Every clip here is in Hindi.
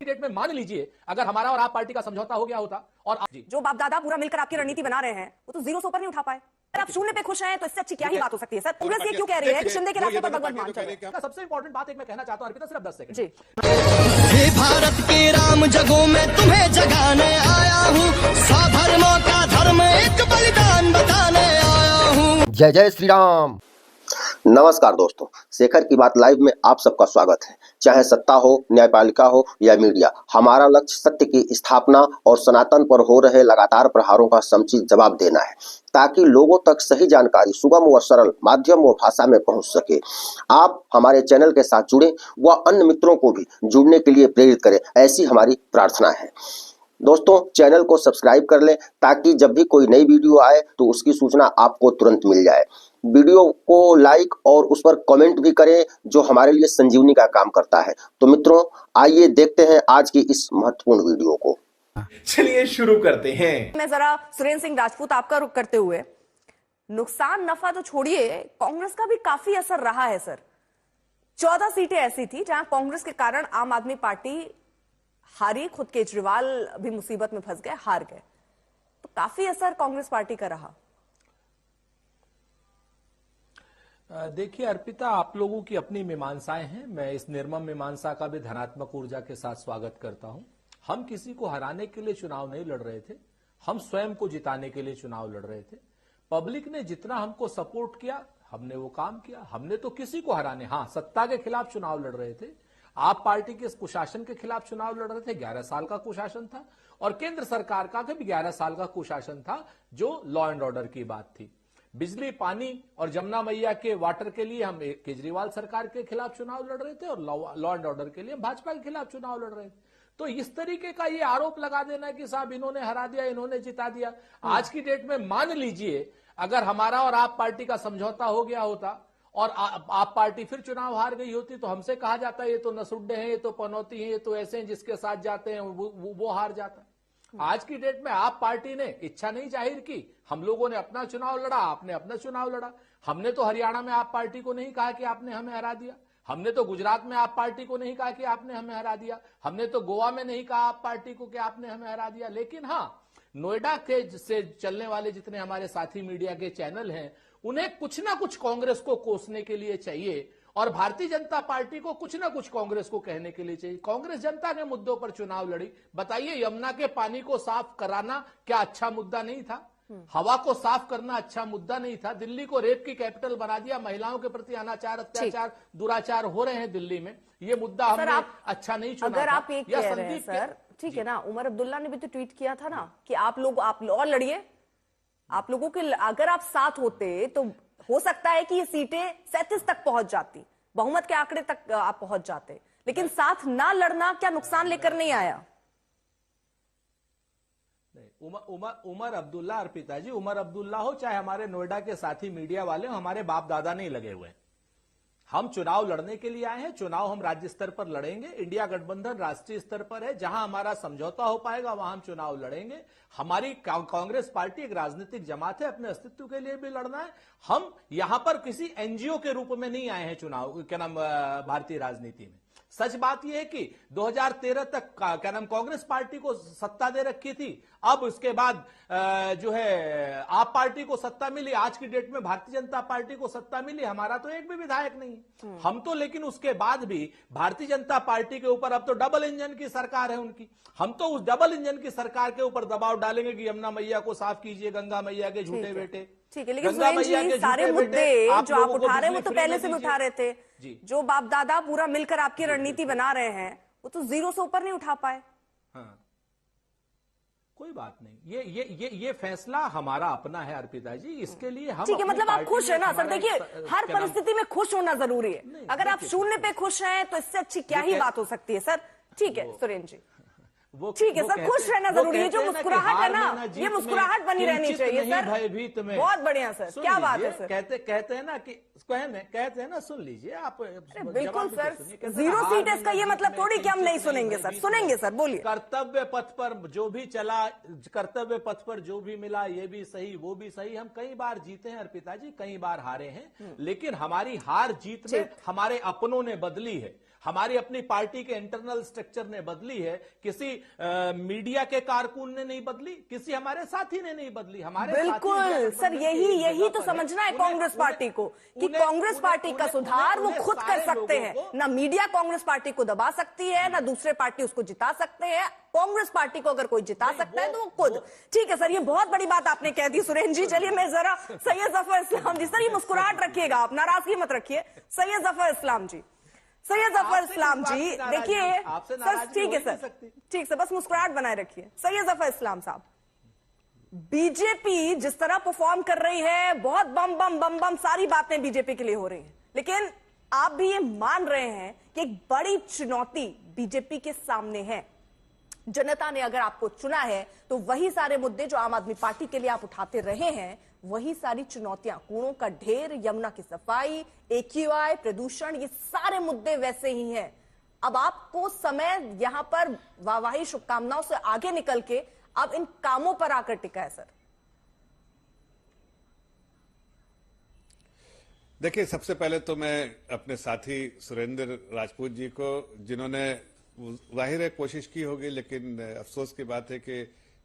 डेट में मान लीजिए अगर हमारा और आप पार्टी का समझौता हो गया होता और जो बाप दादा पूरा मिलकर आपकी रणनीति बना रहे हैं वो तो जीरो से ऊपर नहीं उठा पाए। अगर आप शून्य पे खुश हैं तो इससे अच्छी क्या ही बात हो सकती है सर। कांग्रेस ये क्यों कह रही है कि शिंदे के रास्ते पर भगवंत मान चले। सबसे इंपॉर्टेंट बात एक मैं कहना चाहता हूं अर्पिता, सिर्फ 10 सेकंड जी। हे भारत के राम जगों में तुम्हें जगाने आया हूँ, स्वधर्मों का धर्म एक बलिदान बताने आया हूँ। जय जय श्री राम। नमस्कार दोस्तों, शेखर की बात लाइव में आप सबका स्वागत है। चाहे सत्ता हो, न्यायपालिका हो या मीडिया, हमारा लक्ष्य सत्य की स्थापना और सनातन पर हो रहे लगातार प्रहारों का समुचित जवाब देना है, ताकि लोगों तक सही जानकारी सुगम व सरल माध्यम व भाषा में पहुंच सके। आप हमारे चैनल के साथ जुड़ें व अन्य मित्रों को भी जुड़ने के लिए प्रेरित करें, ऐसी हमारी प्रार्थना है। दोस्तों, चैनल को सब्सक्राइब कर लें ताकि जब भी कोई नई वीडियो आए तो उसकी सूचना आपको तुरंत मिल जाए। वीडियो को लाइक और उस पर कमेंट भी करें, जो हमारे लिए संजीवनी का काम करता है। तो मित्रों, आइए देखते हैं आज की इस महत्वपूर्ण वीडियो को। चलिए शुरू करते हैं। मैं जरा सुरेंद्र सिंह राजपूत आपका रुख करते हुए, नुकसान नफा तो छोड़िए, कांग्रेस का भी काफी असर रहा है सर। 14 सीटें ऐसी थी जहां कांग्रेस के कारण आम आदमी पार्टी हारी, खुद केजरीवाल भी मुसीबत में फंस गए, हार गए, तो काफी असर कांग्रेस पार्टी का रहा। देखिए अर्पिता, आप लोगों की अपनी मीमांसाएं हैं। मैं इस निर्मम मीमांसा का भी धनात्मक ऊर्जा के साथ स्वागत करता हूं। हम किसी को हराने के लिए चुनाव नहीं लड़ रहे थे, हम स्वयं को जिताने के लिए चुनाव लड़ रहे थे। पब्लिक ने जितना हमको सपोर्ट किया, हमने वो काम किया। हमने तो किसी को हराने, हाँ, सत्ता के खिलाफ चुनाव लड़ रहे थे, आप पार्टी के कुशासन के खिलाफ चुनाव लड़ रहे थे। 11 साल का कुशासन था और केंद्र सरकार का भी 11 साल का कुशासन था, जो लॉ एंड ऑर्डर की बात थी। बिजली, पानी और जमुना मैया के वाटर के लिए हम केजरीवाल सरकार के खिलाफ चुनाव लड़ रहे थे और लॉ एंड ऑर्डर के लिए हम भाजपा के खिलाफ चुनाव लड़ रहे थे। तो इस तरीके का ये आरोप लगा देना कि साहब इन्होंने हरा दिया, इन्होंने जिता दिया। आज की डेट में मान लीजिए अगर हमारा और आप पार्टी का समझौता हो गया होता और आप पार्टी फिर चुनाव हार गई होती, तो हमसे कहा जाता है ये तो नसुड्डे हैं, ये तो पनौती हैं, ये तो ऐसे हैं जिसके साथ जाते हैं वो हार जाता है। आज की डेट में आप पार्टी ने इच्छा नहीं जाहिर की, हम लोगों ने अपना चुनाव लड़ा, आपने अपना चुनाव लड़ा। हमने तो हरियाणा में आप पार्टी को नहीं कहा कि आपने हमें हरा दिया, हमने तो गुजरात में आप पार्टी को नहीं कहा कि आपने हमें हरा दिया, हमने तो गोवा में नहीं कहा आप पार्टी को कि आपने हमें हरा दिया। लेकिन हाँ, नोएडा के से चलने वाले जितने हमारे साथी मीडिया के चैनल हैं, उन्हें कुछ ना कुछ कांग्रेस को कोसने के लिए चाहिए और भारतीय जनता पार्टी को कुछ ना कुछ कांग्रेस को कहने के लिए चाहिए। कांग्रेस जनता के मुद्दों पर चुनाव लड़ी। बताइए, यमुना के पानी को साफ कराना क्या अच्छा मुद्दा नहीं था? हवा को साफ करना अच्छा मुद्दा नहीं था? दिल्ली को रेप की कैपिटल बना दिया, महिलाओं के प्रति अनाचार, अत्याचार, दुराचार हो रहे हैं दिल्ली में, ये मुद्दा हमने अच्छा नहीं चुना। अगर आप ये कह रहे हैं सर, ठीक है ना, उमर अब्दुल्ला ने भी तो ट्वीट किया था ना कि आप लोग और लड़िए, आप लोगों के अगर आप साथ होते तो हो सकता है कि ये सीटें 37 तक पहुंच जाती, बहुमत के आंकड़े तक आप पहुंच जाते। लेकिन साथ ना लड़ना क्या नुकसान लेकर नहीं आया? उमर अब्दुल्ला, अर्पिता जी, उमर अब्दुल्ला हो चाहे हमारे नोएडा के साथी मीडिया वाले हो, हमारे बाप दादा नहीं लगे हुए। हम चुनाव लड़ने के लिए आए हैं। चुनाव हम राज्य स्तर पर लड़ेंगे। इंडिया गठबंधन राष्ट्रीय स्तर पर है, जहां हमारा समझौता हो पाएगा वहां हम चुनाव लड़ेंगे। हमारी कांग्रेस पार्टी एक राजनीतिक जमात है, अपने अस्तित्व के लिए भी लड़ना है। हम यहां पर किसी एनजीओ के रूप में नहीं आए हैं चुनाव, क्या नाम, भारतीय राजनीति में। सच बात यह है कि 2013 तक क्या नाम, कांग्रेस पार्टी को सत्ता दे रखी थी। अब उसके बाद जो है आप पार्टी को सत्ता मिली, आज की डेट में भारतीय जनता पार्टी को सत्ता मिली, हमारा तो एक भी विधायक नहीं। हम तो लेकिन उसके बाद भी भारतीय जनता पार्टी के ऊपर अब तो डबल इंजन की सरकार है उनकी। हम तो उस डबल इंजन की सरकार के ऊपर दबाव डालेंगे कि यमुना मैया को साफ कीजिए, गंगा मैया के झूठे बेटे। ठीक है, लेकिन सुरेंद्र जी, सारे मुद्दे जो आप उठा रहे हैं वो तो पहले से भी उठा रहे थे। जो बाप दादा पूरा मिलकर आपकी रणनीति बना रहे हैं, वो तो जीरो से ऊपर नहीं उठा पाए। हाँ, कोई बात नहीं, ये फैसला हमारा अपना है अर्पिता जी, इसके लिए हम, ठीक है, मतलब आप खुश है ना सर? देखिए, हर परिस्थिति में खुश होना जरूरी है। अगर आप शून्य पे खुश हैं तो इससे अच्छी क्या ही बात हो सकती है सर? ठीक है सुरेंद्र जी, वो ठीक है वो सर, कहते- खुश रहना वो जरूरी है। कहते जो हैं ना कि मुस्कुराहट है हार ना, में जीत ये में मुस्कुराहट बनी रहनी किंचित चाहिए नहीं सर। भयभीत में। बहुत बढ़िया सर, सुन क्या बात लीजिए, है सर। कहते हैं ना कि कहते हैं ना, सुन लीजिए आप। बिल्कुल जवाब सर, सुनिए, कहते हैं जीरो ना, हार सीट में इसका ये जीत मतलब में थोड़ी कि हम किंचित नहीं सुनेंगे सर। भयभीत सुनेंगे में। सर, बोलिए। कर्तव्य पथ पर जो भी चला, कर्तव्य पथ पर जो भी मिला, ये भी सही वो भी सही। हम कई बार जीते हैं अर्पिता जी, कई बार हारे हैं, लेकिन हमारी हार जीत में हमारे अपनों ने बदली है, हमारी अपनी पार्टी के इंटरनल स्ट्रक्चर ने बदली है। किसी मीडिया के कारकुन ने नहीं बदली, किसी हमारे साथी ने नहीं बदली। हमारे बिल्कुल सर, यही तो समझना है कांग्रेस पार्टी को कि कांग्रेस पार्टी का सुधार वो खुद कर सकते हैं। ना मीडिया कांग्रेस पार्टी को दबा सकती है, ना दूसरे पार्टी उसको जिता सकते हैं। कांग्रेस पार्टी को अगर कोई जिता सकता है तो वो खुद। ठीक है सर, ये बहुत बड़ी बात आपने कह दी सुरेंद्र जी। चलिए मैं जरा सैयद जफर इस्लाम जी, सर ये मुस्कुराहट रखिएगा, आप नाराजगी मत रखिए। सैयद जफर इस्लाम जी, सैयद जफर इस्लाम जी, देखिए सर, ठीक है सर, ठीक सर, बस मुस्कुराहट बनाए रखिए। सैयद जफर इस्लाम साहब, बीजेपी जिस तरह परफॉर्म कर रही है, बहुत बम बम बम बम सारी बातें बीजेपी के लिए हो रही हैं, लेकिन आप भी ये मान रहे हैं कि एक बड़ी चुनौती बीजेपी के सामने है। जनता ने अगर आपको चुना है तो वही सारे मुद्दे जो आम आदमी पार्टी के लिए आप उठाते रहे हैं, वही सारी चुनौतियां, कूड़ों का ढेर, यमुना की सफाई, AQI, प्रदूषण, ये सारे मुद्दे वैसे ही हैं। अब आपको समय यहां पर वाहवाही शुभकामनाओं से आगे निकल के अब इन कामों पर आकर टिका है सर। देखिए, सबसे पहले तो मैं अपने साथी सुरेंद्र राजपूत जी को, जिन्होंने जाहिर है कोशिश की होगी, लेकिन अफसोस की बात है कि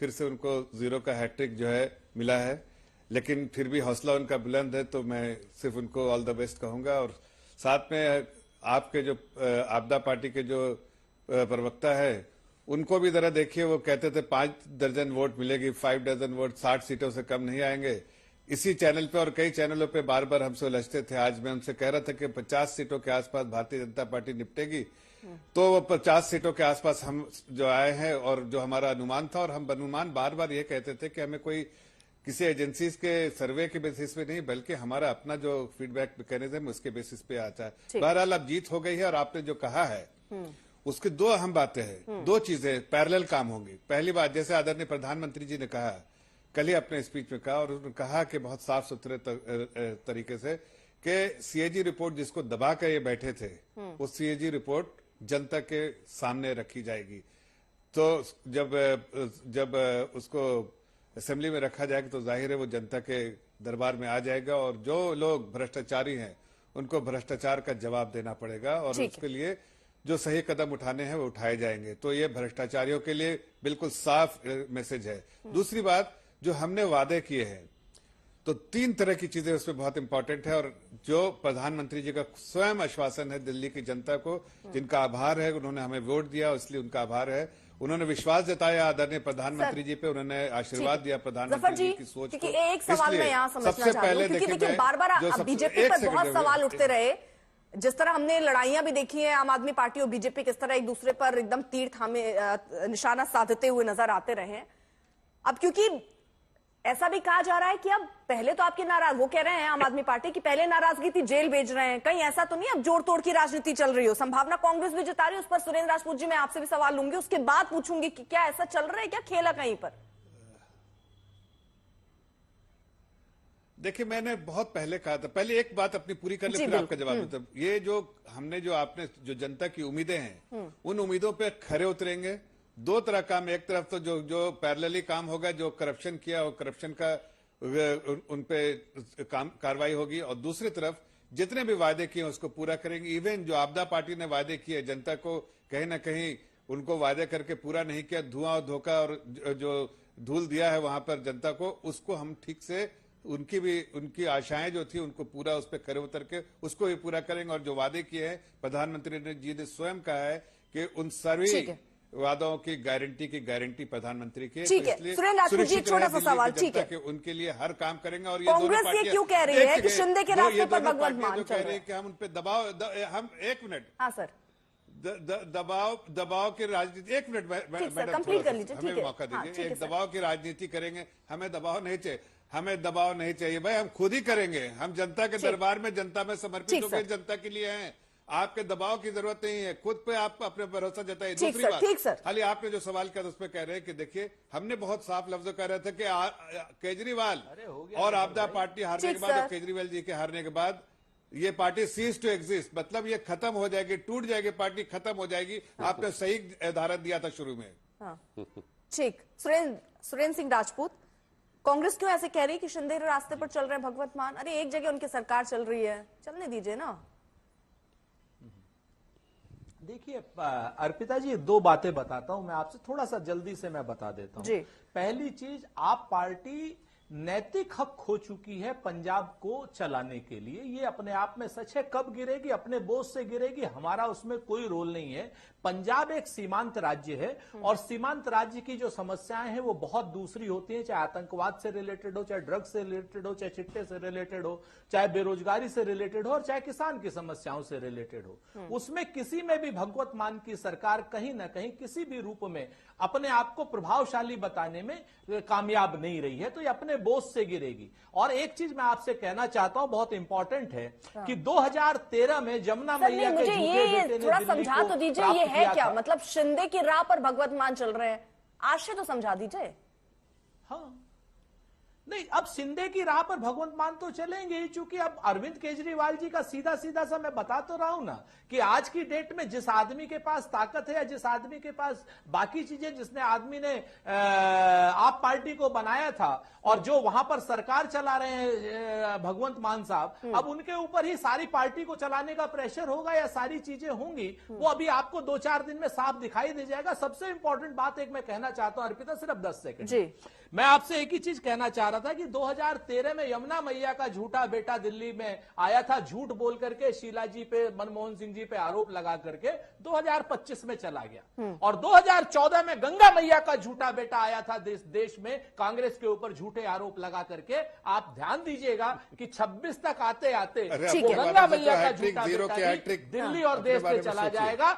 फिर से उनको जीरो का हैट्रिक जो है मिला है, लेकिन फिर भी हौसला उनका बुलंद है, तो मैं सिर्फ उनको ऑल द बेस्ट कहूंगा। और साथ में आपके जो आपदा पार्टी के जो प्रवक्ता है, उनको भी जरा देखिए, वो कहते थे 5 दर्जन वोट मिलेगी, 5 दर्जन वोट, 60 सीटों से कम नहीं आएंगे। इसी चैनल पे और कई चैनलों पे बार बार हमसे उलझते थे। आज मैं उनसे कह रहा था कि 50 सीटों के आसपास भारतीय जनता पार्टी निपटेगी, तो वो 50 सीटों के आसपास हम जो आए हैं और जो हमारा अनुमान था, और हम अनुमान बार बार ये कहते थे कि हमें कोई किसी एजेंसीज के सर्वे के बेसिस पे नहीं, बल्कि हमारा अपना जो फीडबैक मैकेनिज्म उसके बेसिस पे आता है। बहरहाल अब जीत हो गई है, और आपने जो कहा है उसकी दो अहम बातें हैं, दो चीजें पैरेलल काम होंगी। पहली बात, जैसे आदरणीय प्रधानमंत्री जी ने कहा, कल ही अपने स्पीच में कहा, और उन्होंने कहा कि बहुत साफ सुथरे तरीके से कि सीएजी रिपोर्ट जिसको दबा कर ये बैठे थे, वो सीएजी रिपोर्ट जनता के सामने रखी जाएगी। तो जब उसको असेंबली में रखा जाएगा तो जाहिर है वो जनता के दरबार में आ जाएगा, और जो लोग भ्रष्टाचारी हैं उनको भ्रष्टाचार का जवाब देना पड़ेगा, और उसके लिए जो सही कदम उठाने हैं वो उठाए जाएंगे। तो ये भ्रष्टाचारियों के लिए बिल्कुल साफ मैसेज है। दूसरी बात, जो हमने वादे किए हैं, तो 3 तरह की चीजें उसमें बहुत इंपॉर्टेंट है, और जो प्रधानमंत्री जी का स्वयं आश्वासन है दिल्ली की जनता को, जिनका आभार है, उन्होंने हमें वोट दिया इसलिए उनका आभार है, उन्होंने विश्वास जताया आदरणीय प्रधानमंत्री जी पे, उन्होंने आशीर्वाद दिया प्रधानमंत्री जी की सोच को। एक सवाल मैं यहाँ समझना चाहती हूँ, क्योंकि देखिए बार बार बीजेपी पर बहुत सवाल उठते रहे। जिस तरह हमने लड़ाइयां भी देखी हैं, आम आदमी पार्टी और बीजेपी किस तरह एक दूसरे पर एकदम तीर थामे निशाना साधते हुए नजर आते रहे। अब क्योंकि ऐसा भी कहा जा रहा है कि अब पहले तो आपके नाराज, वो कह रहे हैं आम आदमी पार्टी की पहले नाराजगी थी, जेल भेज रहे हैं, कहीं ऐसा तो नहीं अब जोड़ तोड़ की राजनीति चल रही हो? संभावना कांग्रेस भी जता रही है, उस पर सुरेंद्र राजपूत जी मैं आपसे भी सवाल लूंगी, उसके बाद पूछूंगी कि क्या ऐसा चल रहा है, क्या खेला कहीं पर? देखिए, मैंने बहुत पहले कहा था, पहले एक बात अपनी पूरी कर ले फिर आपका जवाब देता हूं। ये जो हमने जो आपने जो जनता की उम्मीदें हैं, उन उम्मीदों पे खरे उतरेंगे। 2 तरह काम, एक तरफ तो जो पैरेलली काम होगा, जो करप्शन किया वो करप्शन का उन पे कार्रवाई होगी, और दूसरी तरफ जितने भी वादे किए उसको पूरा करेंगे। इवन जो आपदा पार्टी ने वादे किए जनता को, कहीं ना कहीं उनको वादे करके पूरा नहीं किया, धुआं और धोखा और जो धूल दिया है वहां पर जनता को, उसको हम ठीक से उनकी आशाएं जो थी उनको पूरा उस पर खरे उतर के उसको भी पूरा करेंगे। और जो वादे किए हैं प्रधानमंत्री जी ने स्वयं कहा है कि उन सभी वादों की गारंटी प्रधानमंत्री की। ठीक है, सुरेंद्र राजपूत जी, छोटा सा सवाल, ठीक है, उनके लिए हर काम करेंगे। और ये कांग्रेस ये क्यों कह रही है कि शिंदे के रास्ते पर भगवंत मान चल रहे हैं? कि हम उन पे दबाव, हम 1 मिनट, हाँ सर, दबाव की राजनीति, 1 मिनट मैडम, कंप्लीट कर लीजिए, हमें मौका दीजिए। एक दबाव की राजनीति करेंगे, हमें दबाव नहीं चाहिए, हमें दबाव नहीं चाहिए भाई, हम खुद ही करेंगे। हम जनता के दरबार में, जनता में समर्पित होकर जनता के लिए हैं। आपके दबाव की जरूरत नहीं है, खुद पे आप अपने भरोसा जताइए। ठीक दूसरी सर, बात, ठीक सर। खाली आपने जो सवाल किया था उस पर कह रहे हैं कि देखिए हमने बहुत साफ लफ्जों कह रहे थे कि केजरीवाल और आपदा पार्टी हारने ठीक के बाद और सर। केजरीवाल जी के हारने के बाद ये पार्टी सीज टू एग्जिस्ट, मतलब ये खत्म हो जाएगी, टूट जाएगी, पार्टी खत्म हो जाएगी। आपने सही उदाहरण दिया था शुरू में। हाँ, ठीक। सुरेंद्र सिंह राजपूत, कांग्रेस क्यों ऐसे कह रही है कि शिंदे रास्ते पर चल रहे हैं भगवत मान? अरे एक जगह उनकी सरकार चल रही है, चलने दीजिए ना। देखिए अर्पिता जी, दो बातें बताता हूं मैं आपसे, थोड़ा सा जल्दी से मैं बता देता जी। हूं। पहली चीज, आप पार्टी नैतिक हक खो चुकी है पंजाब को चलाने के लिए, ये अपने आप में सच है। कब गिरेगी? अपने बोझ से गिरेगी, हमारा उसमें कोई रोल नहीं है। पंजाब एक सीमांत राज्य है और सीमांत राज्य की जो समस्याएं हैं वो बहुत दूसरी होती हैं, चाहे आतंकवाद से रिलेटेड हो, चाहे ड्रग्स से रिलेटेड हो, चाहे चिट्टे से रिलेटेड हो, चाहे बेरोजगारी से रिलेटेड हो, और चाहे किसान की समस्याओं से रिलेटेड हो। उसमें किसी में भी भगवत मान की सरकार कहीं ना कहीं किसी भी रूप में अपने आप को प्रभावशाली बताने में कामयाब नहीं रही है, तो ये अपने बोझ से गिरेगी। और एक चीज मैं आपसे कहना चाहता हूं, बहुत इंपॉर्टेंट है कि 2013 में जमुना सर मैया नहीं, के मुझे झूठे ये बेटे ने थोड़ा दिल्ली समझा को तो दीजिए, प्राप्त ये है किया क्या? था। मतलब शिंदे की राह पर भगवत मान चल रहे हैं, आशय तो समझा दीजिए। हाँ, नहीं, अब शिंदे की राह पर भगवंत मान तो चलेंगे ही, चूंकि अब अरविंद केजरीवाल जी का सीधा सीधा सा मैं बता तो रहा हूं ना कि आज की डेट में जिस आदमी के पास ताकत है या जिस आदमी के पास बाकी चीजें, जिसने आदमी ने आप पार्टी को बनाया था और जो वहां पर सरकार चला रहे हैं भगवंत मान साहब, अब उनके ऊपर ही सारी पार्टी को चलाने का प्रेशर होगा या सारी चीजें होंगी, वो अभी आपको 2-4 दिन में साफ दिखाई दे जाएगा। सबसे इंपॉर्टेंट बात एक मैं कहना चाहता हूं अर्पिता, सिर्फ 10 सेकंड जी। मैं आपसे एक ही चीज कहना चाह रहा था कि 2013 में यमुना मैया का झूठा बेटा दिल्ली में आया था, झूठ बोल करके शीला जी पे, मनमोहन सिंह जी पे आरोप लगा करके 2025 में चला गया। और 2014 में गंगा मैया का झूठा बेटा आया था देश में कांग्रेस के ऊपर झूठे आरोप लगा करके। आप ध्यान दीजिएगा कि 26 तक आते आते अरे वो आपके गंगा बारे में तो मैया का हैट्रिक, झूठा जीरो बेटा की भी हैट्रिक दिल्ली और अपने देश बारे में में चला सोचिए। जाएगा।